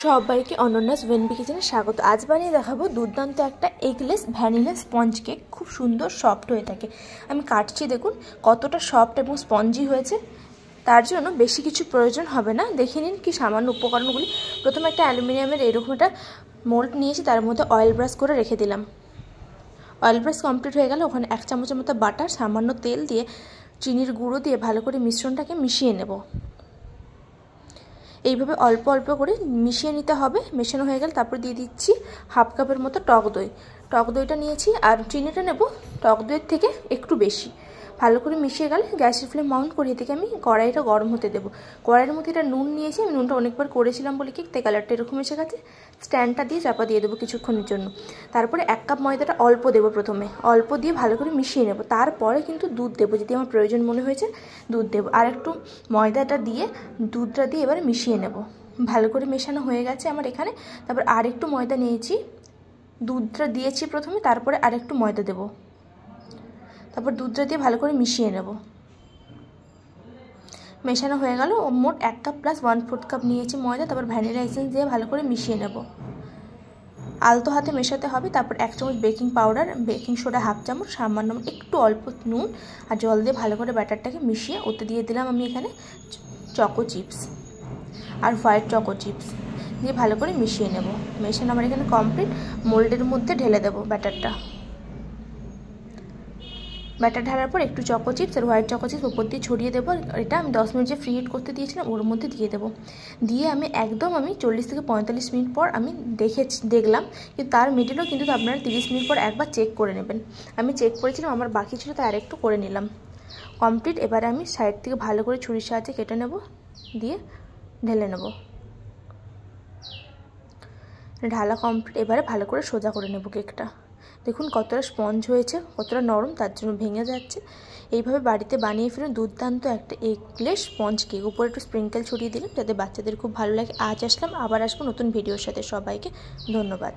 সবাইকে অনন্যাস ভেনবি কিচেনে স্বাগত। আজ বানিয়ে দেখাবো দুর্দান্ত একটা এগলেস ভ্যানিলা স্পঞ্জ কেক। খুব সুন্দর সফট হয়ে থাকে। আমি কাটছি, দেখুন কতটা সফট এবং স্পঞ্জি হয়েছে। তার জন্য বেশি কিছু প্রয়োজন হবে না। দেখে নিন কি সামান্য উপকরণগুলি। প্রথমে একটা অ্যালুমিনিয়ামের এরকম একটা মোল্ড নিয়েছি, তার মধ্যে অয়েল ব্রাশ করে রেখে দিলাম। অয়েল ব্রাশ কমপ্লিট হয়ে গেলে ওখানে 1 চামচের মতো বাটার, সামান্য তেল দিয়ে চিনির গুঁড়ো দিয়ে ভালো করে মিশ্রণটাকে মিশিয়ে নেব। এইভাবে অল্প অল্প করে মিশিয়ে নিতে হবে। মেশানো হয়ে গেলে তারপর দিয়ে দিচ্ছি হাফ কাপের মতো টক দই। টক দইটা নিয়েছি আর চিনিটা নেব টক দইয়ের থেকে একটু বেশি। ভালো করে মিশিয়ে গেলে গ্যাসের ফ্লেম মাউন্ট করে থেকে আমি কড়াইটা গরম হতে দেবো। কড়াইয়ের মধ্যে এটা নুন নিয়েছি, আমি নুনটা অনেকবার করেছিলাম বলে কি তাই কালারটা এরকম এসে গেছে। স্ট্যান্ডটা দিয়ে চাপা দিয়ে দেবো কিছুক্ষণের জন্য। তারপরে 1 কাপ ময়দাটা অল্প দেবো, প্রথমে অল্প দিয়ে ভালো করে মিশিয়ে নেব। তারপরে কিন্তু দুধ দেবো, যদি আমার প্রয়োজন মনে হয়েছে দুধ দেবো। আর একটু ময়দাটা দিয়ে দুধটা দিয়ে এবারে মিশিয়ে নেব। ভালো করে মেশানো হয়ে গেছে আমার এখানে। তারপর আর একটু ময়দা নিয়েছি, দুধটা দিয়েছি প্রথমে, তারপরে আর একটু ময়দা দেবো। তারপর দুধটা দিয়ে ভালো করে মিশিয়ে নেব। মেশানো হয়ে গেল। মোট 1 কাপ প্লাস 1/4 কাপ নিয়েছি ময়দা। তারপর ভ্যানিলা এসেন্স দিয়ে ভালো করে মিশিয়ে নেব। আলতো হাতে মেশাতে হবে। তারপর 1 চামচ baking powder, baking soda half চামচ, সামান্য একটু অল্প নুন আর জল দিয়ে ভালো করে ব্যাটারটাকে মিশিয়ে ওতে দিয়ে দিলাম আমি এখানে চকো চিপস আর হোয়াইট চকো চিপস দিয়ে ভালো করে মিশিয়ে নেব। মেশানো আমার এখানে কমপ্লিট। মোল্ডের মধ্যে ঢেলে দেবো ব্যাটারটা। ব্যাটার ঢালার পর একটু চকো চিপস আর হোয়াইট চকো চিপস ওপর দিয়ে ছড়িয়ে দেবো। এটা আমি 10 মিনিট যে ফ্রি হিট করতে দিয়েছিলাম ওর মধ্যে দিয়ে দেবো। দিয়ে আমি 40 থেকে 45 মিনিট পর আমি দেখলাম, কিন্তু তার মিডিলেও কিন্তু আপনারা 30 মিনিট পর একবার চেক করে নেবেন। আমি চেক করেছিলাম, আমার বাকি ছিল তাই আরেকটু করে নিলাম। কমপ্লিট। এবারে আমি সাইড থেকে ভালো করে ছুরির সাহায্যে কেটে নেব, দিয়ে ঢেলে নেব। ঢালা কমপ্লিট। এবারে ভালো করে সোজা করে নেব কেকটা। দেখুন কতটা স্পঞ্জ হয়েছে, কতটা নরম, তার জন্য ভেঙে যাচ্ছে। এইভাবে বাড়িতে বানিয়ে ফেলুন দুর্দান্ত একটা এগলেস স্পঞ্জ কেক। উপরে একটু স্প্রিঙ্কেল ছড়িয়ে দিলাম যাতে বাচ্চাদের খুব ভালো লাগে। আজ আসলাম, আবার আসবো নতুন ভিডিওর সাথে। সবাইকে ধন্যবাদ।